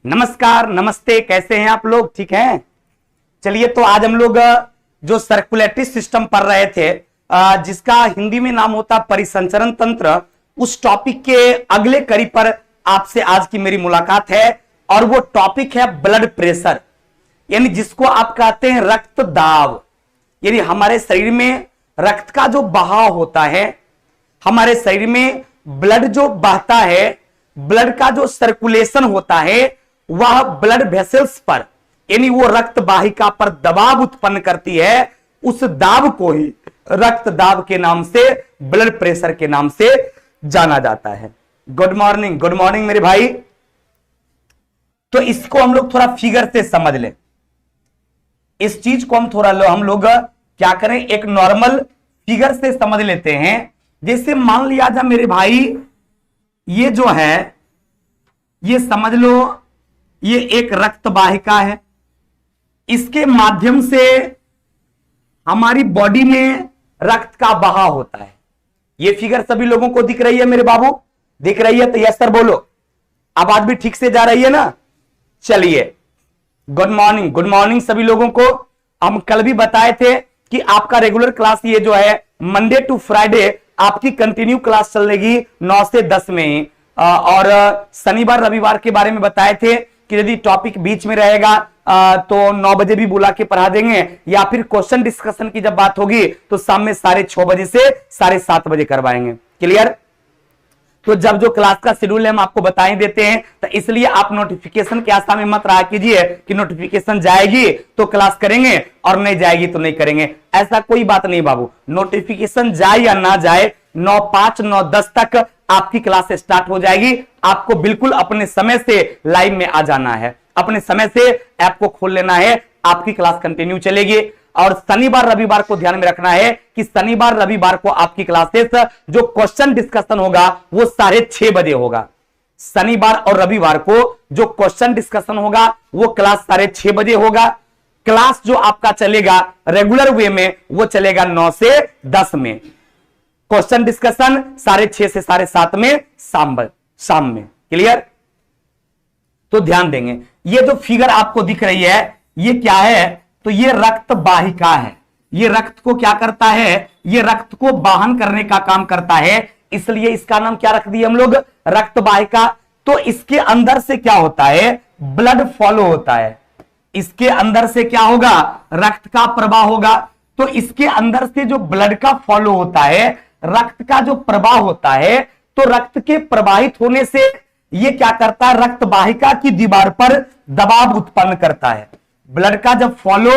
नमस्कार, नमस्ते, कैसे हैं आप लोग? ठीक हैं? चलिए, तो आज हम लोग जो सर्कुलेटरी सिस्टम पढ़ रहे थे, जिसका हिंदी में नाम होता परिसंचरण तंत्र, उस टॉपिक के अगले कड़ी पर आपसे आज की मेरी मुलाकात है। और वो टॉपिक है ब्लड प्रेशर, यानी जिसको आप कहते हैं रक्त दाब। यानी हमारे शरीर में रक्त का जो बहाव होता है, हमारे शरीर में ब्लड जो बहता है, ब्लड का जो सर्कुलेशन होता है, वह ब्लड वेसल्स पर यानी वो रक्त वाहिका पर दबाव उत्पन्न करती है। उस दाब को ही रक्त दाब के नाम से, ब्लड प्रेशर के नाम से जाना जाता है। गुड मॉर्निंग, गुड मॉर्निंग मेरे भाई। तो इसको हम लोग थोड़ा फिगर से समझ लें। इस चीज को हम लोग क्या करें, एक नॉर्मल फिगर से समझ लेते हैं। जैसे मान लिया जा मेरे भाई, ये जो है, ये समझ लो ये एक रक्त वाहिका है। इसके माध्यम से हमारी बॉडी में रक्त का बहाव होता है। ये फिगर सभी लोगों को दिख रही है मेरे बाबू? दिख रही है तो यस सर बोलो। आवाज भी ठीक से जा रही है ना? चलिए, गुड मॉर्निंग, गुड मॉर्निंग सभी लोगों को। हम कल भी बताए थे कि आपका रेगुलर क्लास ये जो है मंडे टू फ्राइडे आपकी कंटिन्यू क्लास चलेगी 9 से 10 में ही। और शनिवार रविवार के बारे में बताए थे कि यदि टॉपिक बीच में रहेगा तो 9 बजे भी बुला के पढ़ा देंगे, या फिर क्वेश्चन डिस्कशन की जब बात होगी तो शाम में 6:30 बजे से 7:30 बजे करवाएंगे। क्लियर? तो जब जो क्लास का शेड्यूल है हम आपको बता ही देते हैं, तो इसलिए आप नोटिफिकेशन के आशा में मत रहा कीजिए कि नोटिफिकेशन जाएगी तो क्लास करेंगे और नहीं जाएगी तो नहीं करेंगे। ऐसा कोई बात नहीं बाबू। नोटिफिकेशन जाए या ना जाए, 9:05, 9:10 तक आपकी क्लास स्टार्ट हो जाएगी। आपको बिल्कुल अपने समय से लाइव में आ जाना है, अपने समय से ऐप को खोल लेना है, आपकी क्लास कंटिन्यू चलेगी। और शनिवार रविवार को ध्यान में रखना है कि शनिवार रविवार को आपकी क्लासेस जो क्वेश्चन डिस्कशन होगा वो 6:30 बजे होगा। शनिवार और रविवार को जो क्वेश्चन डिस्कशन होगा वो क्लास 6:30 बजे होगा। क्लास जो आपका चलेगा रेगुलर वे में वो चलेगा 9 से 10 में। क्वेश्चन डिस्कशन 6:30 से 7:30 में शाम में। क्लियर? तो ध्यान देंगे। ये जो फिगर आपको दिख रही है ये क्या है? तो ये रक्त वाहिका है। ये रक्त को क्या करता है? ये रक्त को वाहन करने का काम करता है, इसलिए इसका नाम क्या रख दिया हम लोग? रक्त वाहिका। तो इसके अंदर से क्या होता है? ब्लड फॉलो होता है। इसके अंदर से क्या होगा? रक्त का प्रवाह होगा। तो इसके अंदर से जो ब्लड का फॉलो होता है, रक्त का जो प्रवाह होता है, तो रक्त के प्रवाहित होने से ये क्या करता है? रक्त वाहिका की दीवार पर दबाव उत्पन्न करता है। ब्लड का जब फॉलो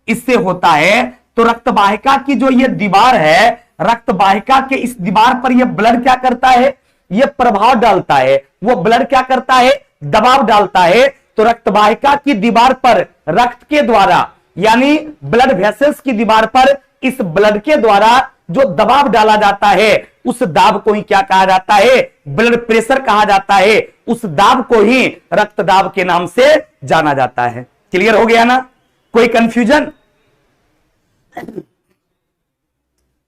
इससे होता है तो रक्त वाहिका की जो ये दीवार है, रक्त वाहिका के इस दीवार पर ये ब्लड क्या करता है? ये प्रभाव डालता है। वो ब्लड क्या करता है? दबाव डालता है। तो रक्त वाहिका की दीवार पर रक्त के द्वारा, यानी ब्लड वेसल्स की दीवार पर इस ब्लड के द्वारा जो दबाव डाला जाता है, उस दाब को ही क्या कहा जाता है? ब्लड प्रेशर कहा जाता है। उस दाब को ही रक्त दाब के नाम से जाना जाता है। क्लियर हो गया ना? कोई कंफ्यूजन?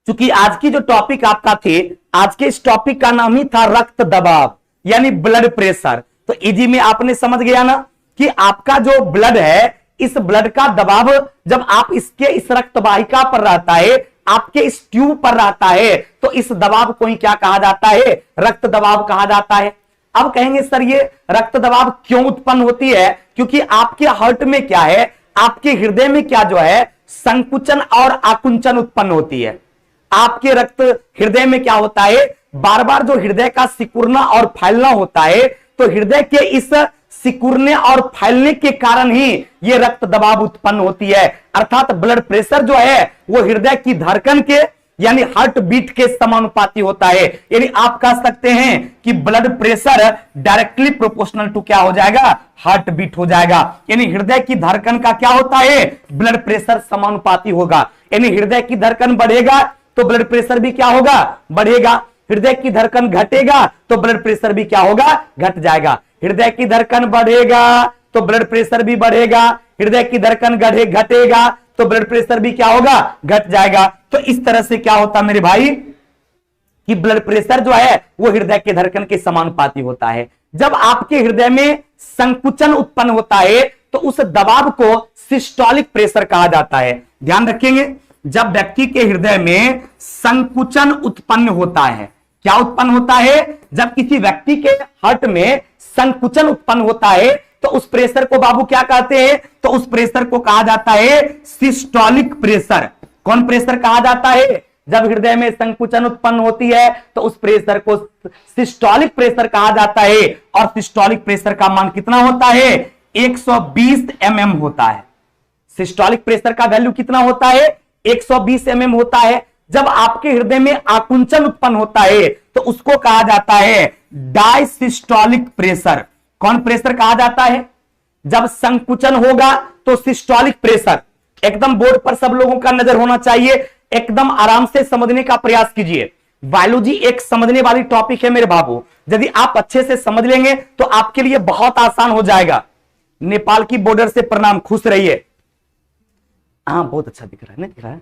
क्योंकि आज की जो टॉपिक आपका थी, आज के इस टॉपिक का नाम ही था रक्त दबाव यानी ब्लड प्रेशर। तो इजी में आपने समझ गया ना कि आपका जो ब्लड है, इस ब्लड का दबाव जब आप इस रक्त वाहिका पर रहता है, आपके इस ट्यूब पर रहता है, तो इस दबाव को ही क्या कहा जाता है? रक्त दबाव कहा जाता है। अब कहेंगे सर ये रक्त दबाव क्यों उत्पन्न होती है? क्योंकि आपके हार्ट में क्या है, आपके हृदय में क्या जो है, संकुचन और आकुंचन उत्पन्न होती है। आपके रक्त हृदय में क्या होता है? बार बार जो हृदय का सिकुड़ना और फैलना होता है, तो हृदय के इस सिकुड़ने और फैलने के कारण ही ये रक्त दबाव उत्पन्न होती है। अर्थात ब्लड प्रेशर जो है वो हृदय की धड़कन के यानी हार्ट बीट के समानुपाती होता है। यानी आप कह सकते हैं कि blood pressure directly proportional to क्या हो जाएगा? हार्ट बीट हो जाएगा। यानी हृदय की धड़कन का क्या होता है? ब्लड प्रेशर समानुपाती होगा। यानी हृदय की धड़कन बढ़ेगा तो ब्लड प्रेशर भी क्या होगा? बढ़ेगा। हृदय की धड़कन घटेगा तो ब्लड प्रेशर भी क्या होगा? घट जाएगा। हृदय की धड़कन बढ़ेगा तो ब्लड प्रेशर भी बढ़ेगा। हृदय की धड़कन घटेगा तो ब्लड प्रेशर भी क्या होगा? घट जाएगा। तो इस तरह से क्या होता मेरे भाई कि ब्लड प्रेशर जो है वो हृदय के धड़कन के समानुपाती होता है। जब आपके हृदय में संकुचन उत्पन्न होता है तो उस दबाव को सिस्टोलिक प्रेशर कहा जाता है। ध्यान रखेंगे, जब व्यक्ति के हृदय में संकुचन उत्पन्न होता है, क्या उत्पन्न होता है? जब किसी व्यक्ति के हार्ट में संकुचन उत्पन्न होता है तो उस प्रेशर को बाबू क्या कहते हैं? तो उस प्रेशर को कहा जाता है सिस्टोलिक प्रेशर। कौन प्रेशर कहा जाता है? जब हृदय में संकुचन उत्पन्न होती है तो उस प्रेशर को सिस्टोलिक प्रेशर कहा जाता है। और सिस्टोलिक प्रेशर का मान कितना होता है? 120 mm होता है। सिस्टोलिक प्रेशर का वैल्यू कितना होता है? 120 mm होता है। जब आपके हृदय में आकुंचन उत्पन्न होता है तो उसको कहा जाता है डायसिस्टोलिक प्रेशर। कौन प्रेशर कहा जाता है? जब संकुचन होगा तो सिस्टोलिक प्रेशर। एकदम बोर्ड पर सब लोगों का नजर होना चाहिए, एकदम आराम से समझने का प्रयास कीजिए। बायोलॉजी एक समझने वाली टॉपिक है मेरे बाबू, यदि आप अच्छे से समझ लेंगे तो आपके लिए बहुत आसान हो जाएगा। नेपाल की बॉर्डर से प्रणाम, खुश रहिए। हाँ, बहुत अच्छा दिख रहा है, नहीं दिख रहा है?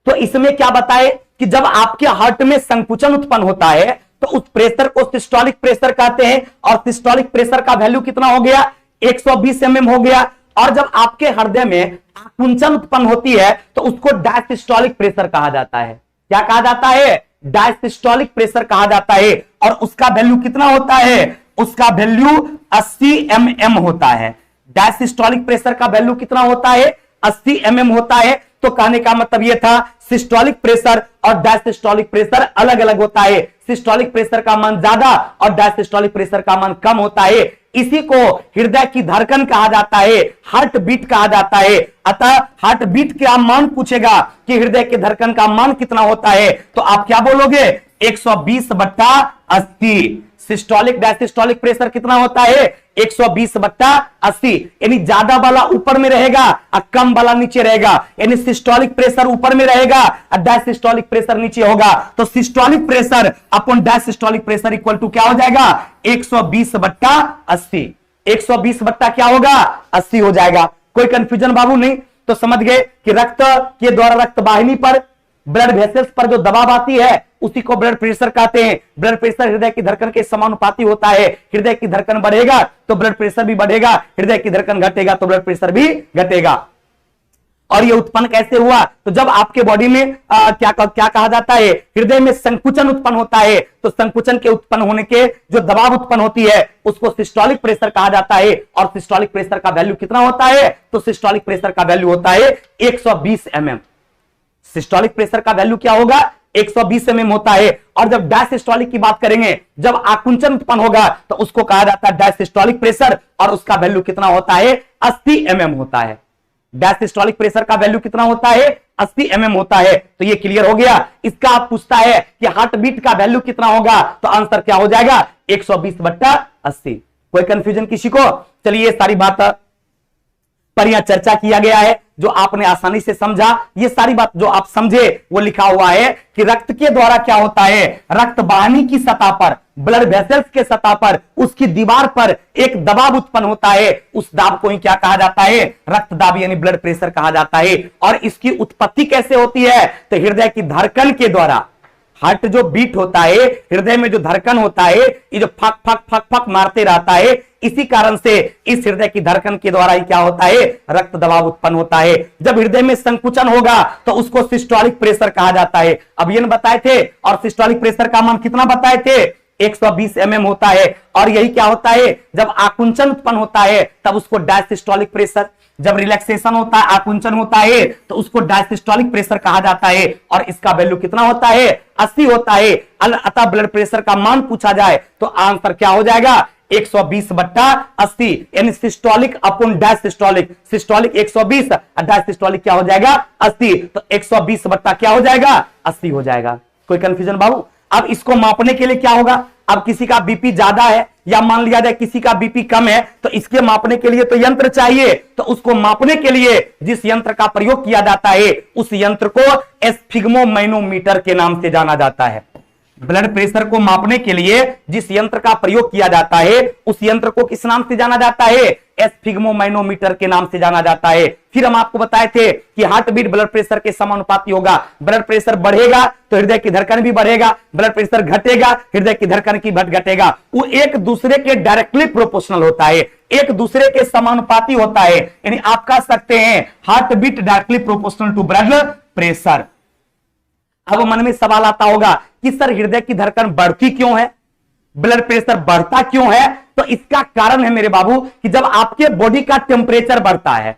तो इसमें क्या बताए कि जब आपके हार्ट में संकुचन उत्पन्न होता है तो उस प्रेशर को सिस्टोलिक प्रेशर कहते हैं। और सिस्टोलिक प्रेशर का वैल्यू कितना हो गया? 120 mm हो गया। और जब आपके हृदय में आकुंचन उत्पन्न होती है तो उसको डायसिस्टोलिक प्रेशर कहा जाता है। क्या कहा जाता है? डायसिस्टोलिक प्रेशर कहा जाता है। और उसका वैल्यू कितना होता है? उसका वैल्यू 80 mm होता है। डायसिस्टोलिक प्रेशर का वैल्यू कितना होता है? 80 mm होता है। तो कहने का मतलब यह था सिस्टोलिक प्रेशर और डायसिस्टोलिक प्रेशर अलग अलग होता है। सिस्टोलिक प्रेशर का मान ज्यादा और डायसिस्टोलिक प्रेशर का मान कम होता है। इसी को हृदय की धड़कन कहा जाता है, हार्ट बीट कहा जाता है। अतः हार्ट बीट का मान पूछेगा कि हृदय के धड़कन का मान कितना होता है तो आप क्या बोलोगे? 120/80। सिस्टोलिक डायसिस्टोलिक प्रेशर कितना होता है? 120/80। यानी ज्यादा वाला ऊपर में रहेगा और कम वाला नीचे रहेगा। यानी सिस्टोलिक प्रेशर ऊपर में रहेगा और डायसिस्टोलिक प्रेशर नीचे होगा। तो systolic pressure upon diastolic pressure equal to क्या हो जाएगा? 120/80। 120 बट्टा क्या होगा? 80 हो जाएगा। कोई कंफ्यूजन बाबू नहीं? तो समझ गए कि रक्त के द्वारा रक्त वाहिनी पर, ब्लड वेसल्स पर जो दबाव आती है उसी को ब्लड प्रेशर कहते हैं। ब्लड प्रेशर हृदय की धड़कन के समानुपाती होता है। हृदय की धड़कन बढ़ेगा तो ब्लड प्रेशर भी बढ़ेगा, हृदय की धड़कन घटेगा तो ब्लड प्रेशर भी घटेगा। और ये उत्पन्न कैसे हुआ? तो जब आपके बॉडी में क्या कहा जाता है? हृदय में संकुचन उत्पन्न होता है तो संकुचन के उत्पन्न होने के जो दबाव उत्पन्न होती है उसको सिस्टोलिक प्रेशर कहा जाता है। और सिस्टोलिक प्रेशर का वैल्यू कितना होता है? तो सिस्टोलिक प्रेशर का वैल्यू होता है 120 mm। सिस्टोलिक प्रेशर का वैल्यू क्या होगा? 120 mm होता है। और जब डायसिस्टोलिक की बात करेंगे, जब आकुंचन उत्पन्न होगा तो उसको कहा जाता है डायसिस्टोलिक प्रेशर और उसका वैल्यू कितना होता है? 80 mm होता है। डायसिस्टोलिक प्रेशर का वैल्यू कितना होता है? 80 mm होता है। तो ये क्लियर हो गया। इसका आप पूछता है कि हार्ट बीट का वैल्यू कितना होगा तो आंसर क्या हो जाएगा? 120/80। कोई कंफ्यूजन किसी को? चलिए सारी बात पर यहां चर्चा किया गया है, जो आपने आसानी से समझा। ये सारी बात जो आप समझे वो लिखा हुआ है कि रक्त के द्वारा क्या होता है? रक्त वाहिनी की सतह पर, ब्लड वेसल्स के सतह पर, उसकी दीवार पर एक दबाव उत्पन्न होता है। उस दाब को ही क्या कहा जाता है? रक्त दाब यानी ब्लड प्रेशर कहा जाता है। और इसकी उत्पत्ति कैसे होती है? तो हृदय की धड़कन के द्वारा। हार्ट जो बीट होता है, हृदय में जो धड़कन होता है, ये जो फक फक फक फक मारते रहता है, इसी कारण से इस हृदय की धड़कन के द्वारा ही क्या होता है? रक्त दबाव उत्पन्न होता है। जब हृदय में संकुचन होगा तो उसको सिस्टोलिक प्रेशर कहा जाता है। अब ये बताए थे। और सिस्टोलिक प्रेशर का मान कितना बताए थे? 120 mm होता है। और यही क्या होता है? जब आकुंचन उत्पन्न होता है तब उसको डायसिस्टोलिक प्रेशर, जब रिलैक्सेशन होता है, आकुंचन होता है तो उसको डायसिस्टोलिक प्रेशर कहा जाता है। और इसका वैल्यू कितना होता है? 80 होता है। अतः ब्लड प्रेशर का मान पूछा जाए तो आंसर क्या हो जाएगा? 120/80। यानी सिस्टोलिक अपॉन डायसिस्टोलिक। सिस्टोलिक 120 और डायसिस्टोलिक क्या हो जाएगा? 80। तो 120 बट्टा क्या हो जाएगा? 80 हो जाएगा। कोई कंफ्यूजन बाबू? अब इसको मापने के लिए क्या होगा? अब किसी का बीपी ज्यादा है या मान लिया जाए किसी का बीपी कम है तो इसके मापने के लिए तो यंत्र चाहिए। तो उसको मापने के लिए जिस यंत्र का प्रयोग किया जाता है उस यंत्र को एस्फिग्मोमैनोमीटर के नाम से जाना जाता है। ब्लड प्रेशर को मापने के लिए जिस यंत्र का प्रयोग किया जाता है उस यंत्र को किस नाम से जाना जाता है? एस्फिग्मोमैनोमीटर के नाम से जाना जाता है। फिर हम आपको बताए थे कि हार्ट बीट ब्लड प्रेशर के समानुपाती होगा। ब्लड प्रेशर बढ़ेगा तो हृदय की धड़कन भी बढ़ेगा, ब्लड प्रेशर घटेगा हृदय की धड़कन की घटेगा। वो एक दूसरे के डायरेक्टली प्रोपोर्शनल होता है, एक दूसरे के समानुपाती होता है। यानी आप कह सकते हैं heart beat directly proportional to blood pressure. अब मन में सवाल आता होगा कि सर हृदय की धड़कन बढ़ती क्यों है, ब्लड प्रेशर बढ़ता क्यों है? तो इसका कारण है मेरे बाबू कि जब आपके बॉडी का टेम्परेचर बढ़ता है,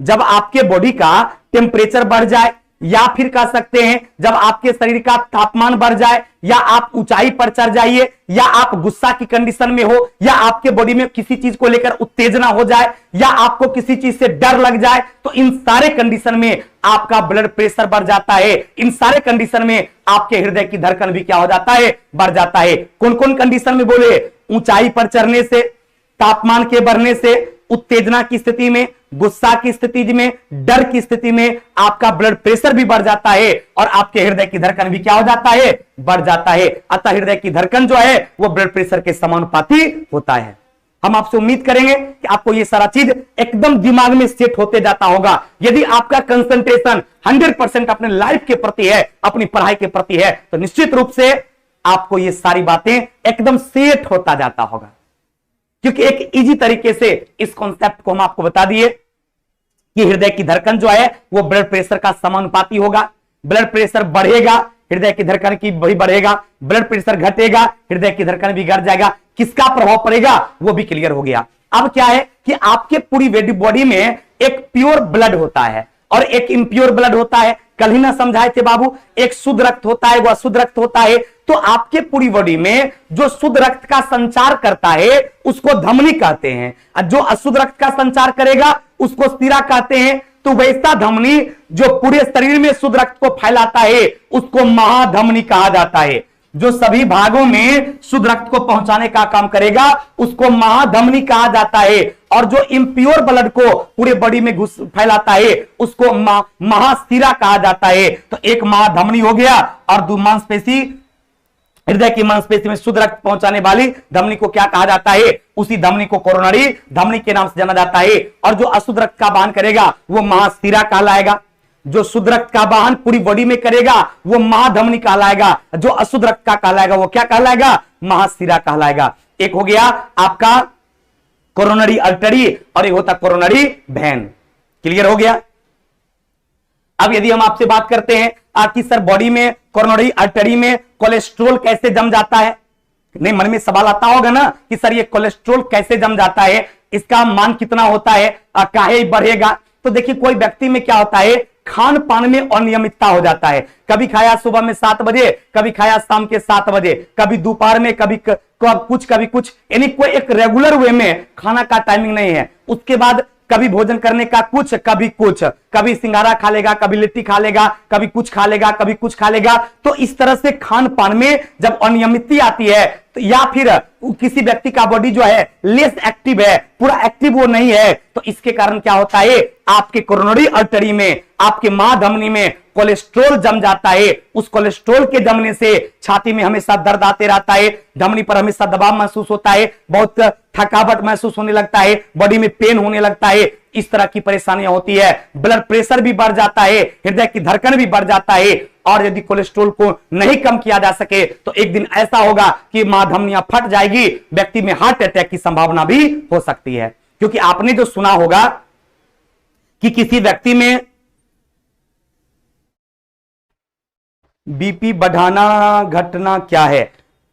जब आपके बॉडी का टेम्परेचर बढ़ जाए, या फिर कह सकते हैं जब आपके शरीर का तापमान बढ़ जाए, या आप ऊंचाई पर चढ़ जाइए, या आप गुस्सा की कंडीशन में हो, या आपके बॉडी में किसी चीज को लेकर उत्तेजना हो जाए, या आपको किसी चीज से डर लग जाए, तो इन सारे कंडीशन में आपका ब्लड प्रेशर बढ़ जाता है। इन सारे कंडीशन में आपके हृदय की धड़कन भी क्या हो जाता है, बढ़ जाता है। कौन कौन कंडीशन में बोले? ऊंचाई पर चढ़ने से, तापमान के बढ़ने से, उत्तेजना की स्थिति में, गुस्सा की स्थिति में, डर की स्थिति में आपका ब्लड प्रेशर भी बढ़ जाता है और आपके हृदय की धड़कन भी क्या हो जाता है, बढ़ जाता है। अतः हृदय की धड़कन जो है वो ब्लड प्रेशर के समानुपाती होता है। हम आपसे उम्मीद करेंगे कि आपको ये सारा चीज एकदम दिमाग में सेट होते जाता होगा। यदि आपका कंसंट्रेशन 100% अपने लाइफ के प्रति है, अपनी पढ़ाई के प्रति है, तो निश्चित रूप से आपको ये सारी बातें एकदम सेट होता जाता होगा। क्योंकि एक इजी तरीके से इस कॉन्सेप्ट को हम आपको बता दिए कि हृदय की धड़कन जो है वो ब्लड प्रेशर का समानुपाती होगा। ब्लड प्रेशर बढ़ेगा हृदय की धड़कन की भी बढ़ेगा, ब्लड प्रेशर घटेगा हृदय की धड़कन भी घट जाएगा। किसका प्रभाव पड़ेगा वो भी क्लियर हो गया। अब क्या है कि आपके पूरी बॉडी में एक प्योर ब्लड होता है और एक इम्प्योर ब्लड होता है। कल ही ना समझाए थे बाबू, एक शुद्ध रक्त होता है, वो अशुद्ध रक्त होता है। तो आपके पूरी बॉडी में जो शुद्ध रक्त का संचार करता है उसको धमनी कहते हैं, और जो अशुद्ध रक्त का संचार करेगा उसको सिरा कहते हैं। तो वैसा धमनी जो पूरे शरीर में शुद्ध रक्त को फैलाता है उसको महाधमनी कहा जाता है। जो सभी भागों में शुद्ध रक्त को पहुंचाने का काम करेगा उसको महाधमनी कहा जाता है। और जो इम्प्योर ब्लड को पूरे बॉडी में घुस फैलाता है उसको महाशिरा कहा जाता है। तो एक महाधमनी हो गया और दो मांसपेशी, हृदय की मांसपेशी में शुद्ध रक्त पहुंचाने वाली धमनी को क्या कहा जाता है? उसी धमनी को कोरोनरी धमनी के नाम से जाना जाता है। और जो अशुद्ध रक्त का वाहन करेगा वो महाशिरा कहलाएगा। जो शुद्ध रक्त का वाहन पूरी बॉडी में करेगा वो महाधमनी कहलाएगा। जो अशुद्ध रक्त का कहलाएगा वो क्या कहलाएगा? महाशिरा कहलाएगा। एक हो गया आपका कोरोनरी आर्टरी और एक होता कोरोनरी वेन। क्लियर हो गया? अब यदि हम आपसे बात करते हैं कि सर बॉडी में कोरोनरी आर्टरी में कोलेस्ट्रॉल कैसे जम जाता है, नहीं मन में सवाल आता होगा ना कि सर ये कोलेस्ट्रॉल कैसे जम जाता है, इसका मान कितना होता है, काहे बढ़ेगा? तो देखिए कोई व्यक्ति में क्या होता है, खान पान में अनियमितता हो जाता है। कभी खाया सुबह में 7 बजे, कभी खाया शाम के 7 बजे, कभी दोपहर में, कभी कुछ, यानी कोई एक रेगुलर वे में खाना का टाइमिंग नहीं है। उसके बाद कभी भोजन करने का कुछ, कभी सिंगारा खा लेगा, कभी लिट्टी खा लेगा, कभी कुछ खा लेगा, कभी कुछ खा लेगा। तो इस तरह से खान पान में जब अनियमितता आती है तो या फिर किसी व्यक्ति का बॉडी जो है लेस एक्टिव है, पूरा एक्टिव वो नहीं है, तो इसके कारण क्या होता है, आपके कोरोनरी आर्टरी में, आपके महाधमनी में कोलेस्ट्रॉल जम जाता है। उस कोलेस्ट्रॉल के जमने से छाती में हमेशा दर्द आते रहता है, धमनी पर हमेशा दबाव महसूस होता है, बहुत थकावट महसूस होने लगता है, बॉडी में पेन होने लगता है। इस तरह की परेशानियां होती है। ब्लड प्रेशर भी बढ़ जाता है, हृदय की धड़कन भी बढ़ जाता है। और यदि कोलेस्ट्रॉल को नहीं कम किया जा सके तो एक दिन ऐसा होगा कि महाधमनियां फट जाएगी, व्यक्ति में हार्ट अटैक की संभावना भी हो सकती है। क्योंकि आपने जो सुना होगा कि किसी व्यक्ति में बीपी बढ़ाना घटना क्या है?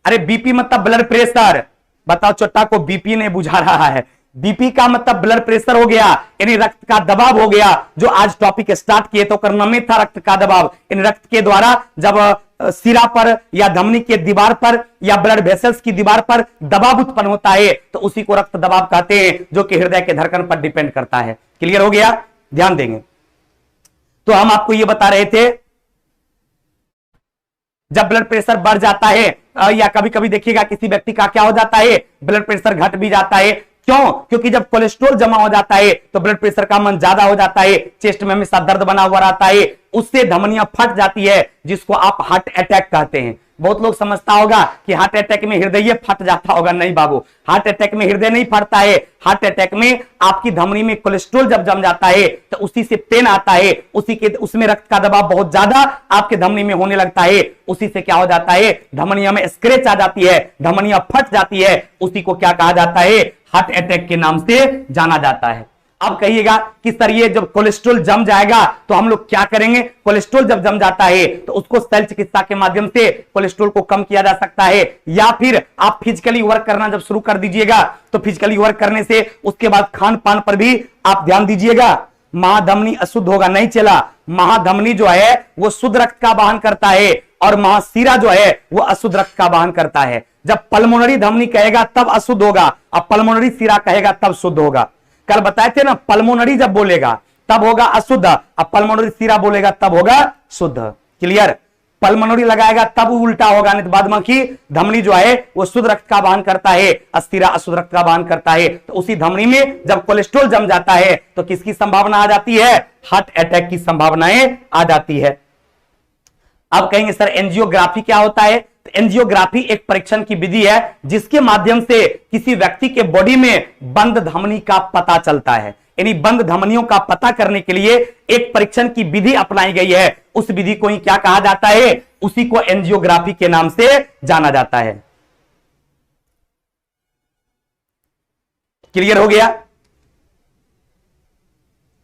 अरे बीपी मतलब ब्लड प्रेशर। बताओ चोट्टा को बीपी ने बुझा रहा है। बीपी का मतलब ब्लड प्रेशर हो गया, यानी रक्त का दबाव हो गया। जो आज टॉपिक स्टार्ट किए तो करना में था रक्त का दबाव। इन रक्त के द्वारा जब सिरा पर या धमनी के दीवार पर या ब्लड वेसल्स की दीवार पर दबाव उत्पन्न होता है तो उसी को रक्त दबाव कहते हैं, जो कि हृदय के धड़कन पर डिपेंड करता है। क्लियर हो गया? ध्यान देंगे। तो हम आपको यह बता रहे थे जब ब्लड प्रेशर बढ़ जाता है या कभी कभी देखिएगा किसी व्यक्ति का क्या हो जाता है, ब्लड प्रेशर घट भी जाता है। क्यों? क्योंकि जब कोलेस्ट्रॉल जमा हो जाता है तो ब्लड प्रेशर का मान ज्यादा हो जाता है, चेस्ट में हमेशा दर्द बना हुआ रहता है, उससे धमनियां फट जाती है, जिसको आप हार्ट अटैक कहते हैं। बहुत लोग समझता होगा कि हार्ट अटैक में हृदय फट जाता होगा। नहीं बाबू, हार्ट अटैक में हृदय नहीं फटता है। हार्ट अटैक में आपकी धमनी में कोलेस्ट्रॉल जब जम जाता है तो उसी से पेन आता है, उसमें रक्त का दबाव बहुत ज्यादा आपके धमनी में होने लगता है। उसी से क्या हो जाता है, धमनिया में स्क्रैच आ जाती है, धमनिया फट जाती है। उसी को क्या कहा जाता है, हार्ट अटैक के नाम से जाना जाता है। अब कहिएगा कि सर ये जब कोलेस्ट्रॉल जम जाएगा तो हम लोग क्या करेंगे। कोलेस्ट्रॉल जब जम जाता है तो उसको शल्य चिकित्सा के माध्यम से कोलेस्ट्रॉल को कम किया जा सकता है, या फिर आप फिजिकली वर्क करना जब शुरू कर दीजिएगा तो फिजिकली वर्क करने से उसके बाद खान पान पर भी आप ध्यान दीजिएगा। महाधमनी अशुद्ध होगा नहीं चला। महाधमनी जो है वो शुद्ध रक्त का वाहन करता है और महाशिरा जो है वो अशुद्ध रक्त का वाहन करता है। जब पल्मोनरी धमनी कहेगा तब अशुद्ध होगा और पल्मोनरी शिरा कहेगा तब शुद्ध होगा। कल बताए थे ना, पल्मोनरी जब बोलेगा तब होगा अशुद्ध, अब पल्मोनरी शिरा बोलेगा तब होगा शुद्ध। क्लियर। पल्मोनरी लगाएगा तब उल्टा होगा, नहीं तो बादबाकी धमनी जो है वो शुद्ध रक्त का वाहन करता है, शिरा अशुद्ध रक्त का वाहन करता है। तो उसी धमनी में जब कोलेस्ट्रॉल जम जाता है तो किसकी संभावना आ जाती है, हार्ट अटैक की संभावनाएं आ जाती है। अब कहेंगे सर एंजियोग्राफी क्या होता है। एंजियोग्राफी एक परीक्षण की विधि है जिसके माध्यम से किसी व्यक्ति के बॉडी में बंद धमनी का पता चलता है। यानी बंद धमनियों का पता करने के लिए एक परीक्षण की विधि अपनाई गई है। उस विधि को ही क्या कहा जाता है, उसी को एंजियोग्राफी के नाम से जाना जाता है। क्लियर हो गया।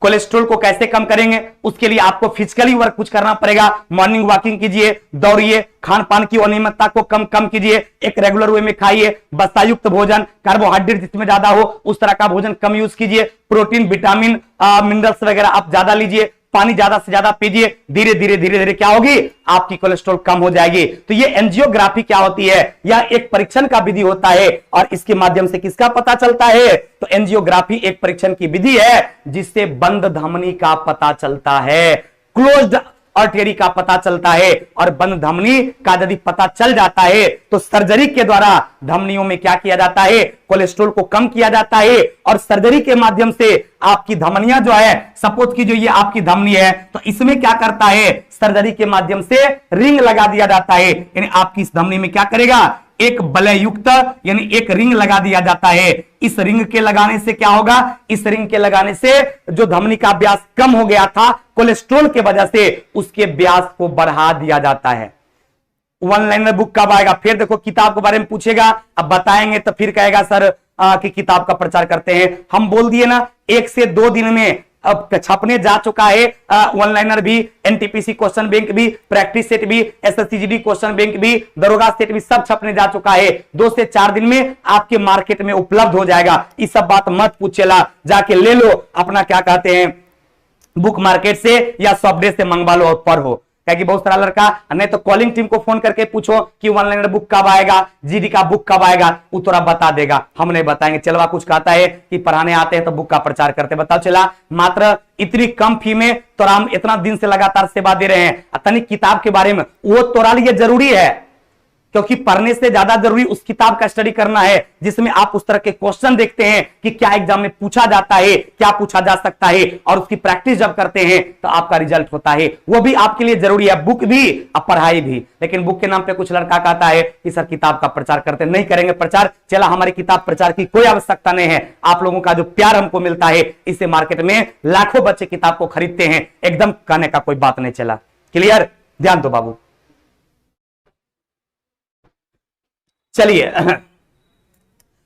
कोलेस्ट्रॉल को कैसे कम करेंगे, उसके लिए आपको फिजिकली वर्क कुछ करना पड़ेगा। मॉर्निंग वॉकिंग कीजिए, दौड़िए, खान पान की अनियमितता को कम कीजिए, एक रेगुलर वे में खाइए, वसायुक्त भोजन, कार्बोहाइड्रेट जिसमें ज्यादा हो उस तरह का भोजन कम यूज कीजिए, प्रोटीन विटामिन मिनरल्स वगैरह आप ज्यादा लीजिए, पानी ज्यादा से ज्यादा पीजिए। धीरे धीरे क्या होगी, आपकी कोलेस्ट्रॉल कम हो जाएगी। तो ये एंजियोग्राफी क्या होती है, यह एक परीक्षण का विधि होता है और इसके माध्यम से किसका पता चलता है, तो एंजियोग्राफी एक परीक्षण की विधि है जिससे बंद धमनी का पता चलता है, क्लोज्ड आर्टरी का पता चलता है। और बंद धमनी का यदि पता चल जाता है तो सर्जरी के द्वारा धमनियों में क्या किया जाता है, कोलेस्ट्रॉल को कम किया जाता है। और सर्जरी के माध्यम से आपकी धमनियां जो है, सपोज की जो ये आपकी धमनी है तो इसमें क्या करता है, सर्जरी के माध्यम से रिंग लगा दिया जाता है। यानी आपकी इस धमनी में क्या करेगा, एक वलय युक्त यानी एक रिंग लगा दिया जाता है। इस रिंग के लगाने से क्या होगा, इस रिंग के लगाने से जो धमनी का व्यास कम हो गया था कोलेस्ट्रॉल के वजह से, उसके व्यास को बढ़ा दिया जाता है। वन लाइनर बुक कब आएगा, फिर देखो किताब के बारे में पूछेगा, अब बताएंगे तो फिर कहेगा सर कि किताब का प्रचार करते हैं। हम बोल दिए ना 1 से 2 दिन में अब छपने जा चुका है वन लाइनर भी, एनटीपीसी क्वेश्चन बैंक भी, प्रैक्टिस सेट भी, एसएससीजीडी क्वेश्चन बैंक भी, दरोगा सेट भी, सब छपने जा चुका है। 2 से 4 दिन में आपके मार्केट में उपलब्ध हो जाएगा। ये सब बात मत पूछेला, जाके ले लो अपना क्या कहते हैं बुक मार्केट से या सॉफ्टवेयर से मंगवा लो और पढ़ो। क्या कि बहुत सारा लड़का, नहीं तो कॉलिंग टीम को फोन करके पूछो कि वन लाइनर बुक कब आएगा, जीडी का बुक कब आएगा, वो थोड़ा बता देगा, हम नहीं बताएंगे। चलवा कुछ कहता है कि पढ़ाने आते हैं तो बुक का प्रचार करते, बताओ चला मात्र इतनी कम फी में तोरा हम इतना दिन से लगातार सेवा दे रहे हैं। तनिक किताब के बारे में वो तोरा लिए जरूरी है, क्योंकि पढ़ने से ज्यादा जरूरी उस किताब का स्टडी करना है जिसमें आप उस तरह के क्वेश्चन देखते हैं कि क्या एग्जाम में पूछा जाता है, क्या पूछा जा सकता है, और उसकी प्रैक्टिस जब करते हैं तो आपका रिजल्ट होता है। वो भी आपके लिए जरूरी है, बुक भी और पढ़ाई भी। लेकिन बुक के नाम पे कुछ लड़का कहता है कि सर किताब का प्रचार करते, नहीं करेंगे प्रचार। चला, हमारी किताब प्रचार की कोई आवश्यकता नहीं है। आप लोगों का जो प्यार हमको मिलता है, इससे मार्केट में लाखों बच्चे किताब को खरीदते हैं, एकदम कहने का कोई बात नहीं चला। क्लियर, ध्यान दो बाबू। चलिए,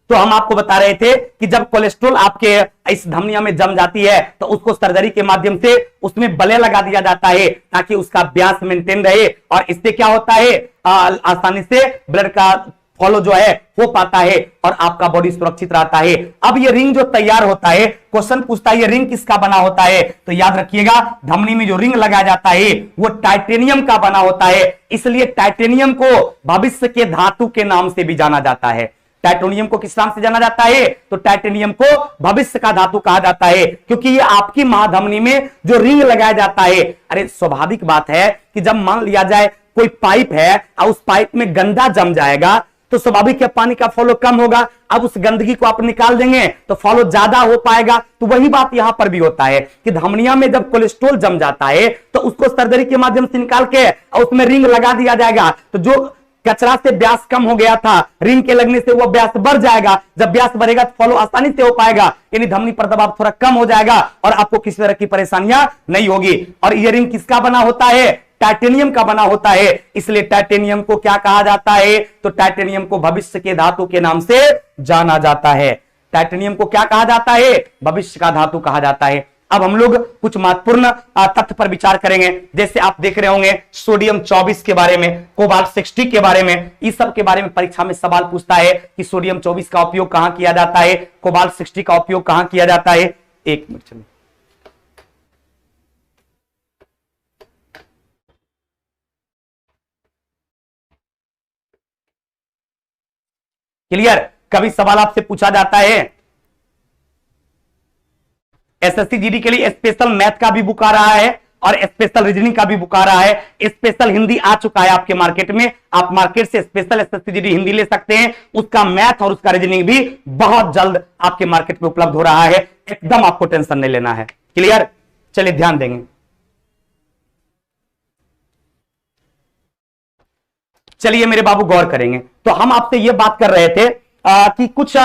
तो हम आपको बता रहे थे कि जब कोलेस्ट्रॉल आपके इस धमनिया में जम जाती है तो उसको सर्जरी के माध्यम से उसमें वलय लगा दिया जाता है ताकि उसका व्यास मेंटेन रहे, और इससे क्या होता है, आसानी से ब्लड का फॉलो जो है हो पाता है और आपका बॉडी सुरक्षित रहता है। अब ये रिंग जो तैयार होता है, क्वेश्चन पूछता है ये रिंग किसका बना होता है, तो याद रखिएगा धमनी में जो रिंग लगाया जाता है वो टाइटेनियम का बना होता है। इसलिए टाइटेनियम को भविष्य के धातु के नाम से भी जाना जाता है। टाइटेनियम को किस नाम से जाना जाता है, तो टाइटेनियम को भविष्य का धातु कहा जाता है, क्योंकि ये आपकी महाधमनी में जो रिंग लगाया जाता है। अरे स्वाभाविक बात है कि जब मान लिया जाए कोई पाइप है और उस पाइप में गंदा जम जाएगा तो स्वाभाविक है पानी का फॉलो कम होगा। अब उस गंदगी को आप निकाल देंगे तो फॉलो ज्यादा हो पाएगा। तो वही बात यहां पर भी होता है कि धमनिया में जब कोलेस्ट्रॉल जम जाता है तो उसको सर्जरी के माध्यम से निकाल के और उसमें रिंग लगा दिया जाएगा। तो जो कचरा से व्यास कम हो गया था, रिंग के लगने से वो व्यास बढ़ जाएगा, जब व्यास बढ़ेगा तो फॉलो आसानी से हो पाएगा, यानी धमनी पर दबाव थोड़ा कम हो जाएगा और आपको किसी तरह की परेशानियां नहीं होगी। और ये रिंग किसका बना होता है? टाइटेनियम का बना होता है, इसलिए टाइटेनियम को क्या कहा जाता है? तो टाइटेनियम को भविष्य के धातु के नाम से जाना जाता है। टाइटेनियम को क्या कहा जाता है? भविष्य का धातु कहा जाता है। अब हम लोग कुछ महत्वपूर्ण तथ्य पर विचार करेंगे, जैसे आप देख रहे होंगे सोडियम 24 के बारे में, कोबाल्ट 60 के बारे में, इस सब के बारे में परीक्षा में सवाल पूछता है कि सोडियम 24 का उपयोग कहां किया जाता है, कोबाल्ट 60 का उपयोग कहां किया जाता है। एक मिनट चलिए, क्लियर? कभी सवाल आपसे पूछा जाता है, एसएससी जीडी के लिए स्पेशल मैथ का भी बुक आ रहा है और स्पेशल रीजनिंग का भी बुक आ रहा है, स्पेशल हिंदी आ चुका है आपके मार्केट में, आप मार्केट से स्पेशल एसएससी जीडी हिंदी ले सकते हैं, उसका मैथ और उसका रीजनिंग भी बहुत जल्द आपके मार्केट में उपलब्ध हो रहा है, एकदम आपको टेंशन नहीं लेना है। क्लियर? चलिए ध्यान देंगे। चलिए मेरे बाबू गौर करेंगे, तो हम आपसे यह बात कर रहे थे कि कुछ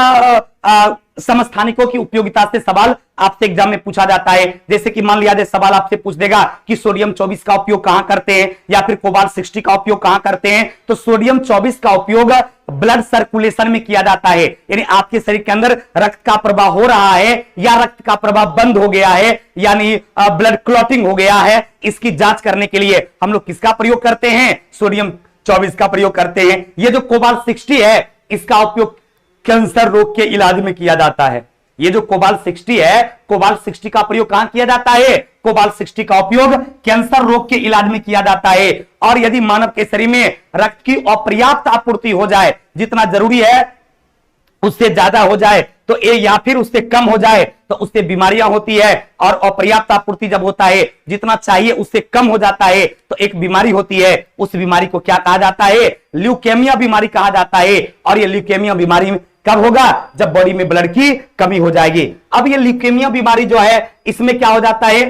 समस्थानिकों की उपयोगिता से सवाल आपसे एग्जाम में पूछा जाता है। जैसे कि मान लिया जाए सवाल आपसे पूछ देगा कि सोडियम 24 का उपयोग कहां करते हैं या फिर कोबाल्ट 60 का उपयोग कहां करते हैं, तो सोडियम 24 का उपयोग ब्लड सर्कुलेशन में किया जाता है, यानी आपके शरीर के अंदर रक्त का प्रवाह हो रहा है या रक्त का प्रवाह बंद हो गया है, यानी ब्लड क्लॉटिंग हो गया है, इसकी जांच करने के लिए हम लोग किसका प्रयोग करते हैं? सोडियम 24 का प्रयोग करते हैं। ये जो कोबाल्ट 60 है, इसका उपयोग कैंसर रोग के इलाज में किया जाता है। ये जो कोबाल्ट 60 है, कोबाल्ट 60 का प्रयोग कहां किया जाता है? कोबाल्ट 60 का उपयोग कैंसर रोग के इलाज में किया जाता है। और यदि मानव के शरीर में रक्त की अपर्याप्त आपूर्ति हो जाए, जितना जरूरी है उससे ज्यादा हो जाए तो या फिर उससे कम हो जाए तो उससे बीमारियां होती है, और अपर्याप्त आपूर्ति जब होता है, जितना चाहिए उससे कम हो जाता है तो एक बीमारी होती है, उस बीमारी को क्या कहा जाता है? ल्यूकेमिया बीमारी कहा जाता है। और ये ल्यूकेमिया बीमारी कब होगा? जब बॉडी में ब्लड की कमी हो जाएगी। अब ये ल्यूकेमिया बीमारी जो है, इसमें क्या हो जाता है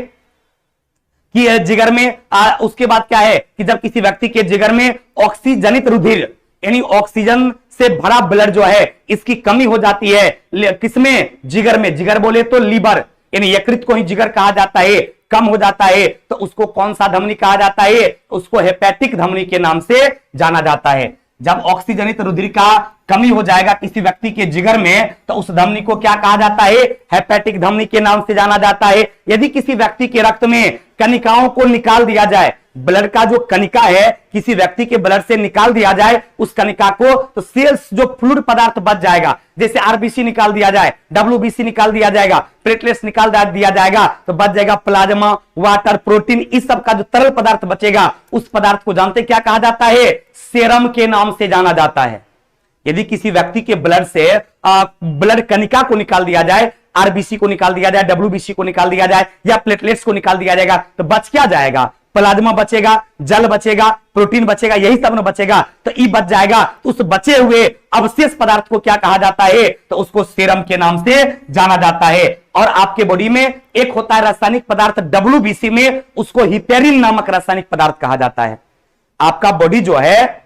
कि जिगर में उसके बाद क्या है कि जब किसी व्यक्ति के जिगर में ऑक्सीजनित रुधिर यानी ऑक्सीजन से भरा ब्लड जो है, इसकी कमी हो जाती है, किसमें? जिगर में। जिगर बोले तो लीवर, यानी यकृत को ही जिगर कहा जाता है, कम हो जाता है तो उसको कौन सा धमनी कहा जाता है? उसको हेपेटिक धमनी के नाम से जाना जाता है। जब ऑक्सीजनित रुधिर का कमी हो जाएगा किसी व्यक्ति के जिगर में, तो उस धमनी को क्या कहा जाता है? हेपेटिक धमनी के नाम से जाना जाता है। यदि किसी व्यक्ति के रक्त में कणिकाओं को निकाल दिया जाए, ब्लड का जो कणिका है किसी व्यक्ति के ब्लड से निकाल दिया जाए उस कणिका को, तो सेल्स जो फ्लूइड पदार्थ बच जाएगा, जैसे आरबीसी निकाल दिया जाए, डब्ल्यूबीसी निकाल दिया जाएगा, प्लेटलेट्स निकाल दिया जाएगा, तो बच जाएगा प्लाज्मा, वाटर, प्रोटीन, इस सब का जो तरल पदार्थ बचेगा, उस पदार्थ को जानते क्या कहा जाता है? सेरम के नाम से जाना जाता है। यदि किसी व्यक्ति के ब्लड से ब्लड कणिका को निकाल दिया जाए, आरबीसी को निकाल दिया जाए, डब्ल्यूबीसी को निकाल दिया जाए या प्लेटलेट्स को निकाल दिया जाएगा, तो बच क्या जाएगा? प्लाज्मा बचेगा, जल बचेगा, प्रोटीन बचेगा, यही सब न बचेगा, तो ई बच जाएगा। तो उस बचे हुए अवशेष पदार्थ को क्या कहा जाता है? तो उसको सेरम के नाम से जाना जाता है। और आपके बॉडी में एक होता है रासायनिक पदार्थ डब्ल्यूबीसी में, उसको हिपेरिन नामक रासायनिक पदार्थ कहा जाता है। आपका बॉडी जो है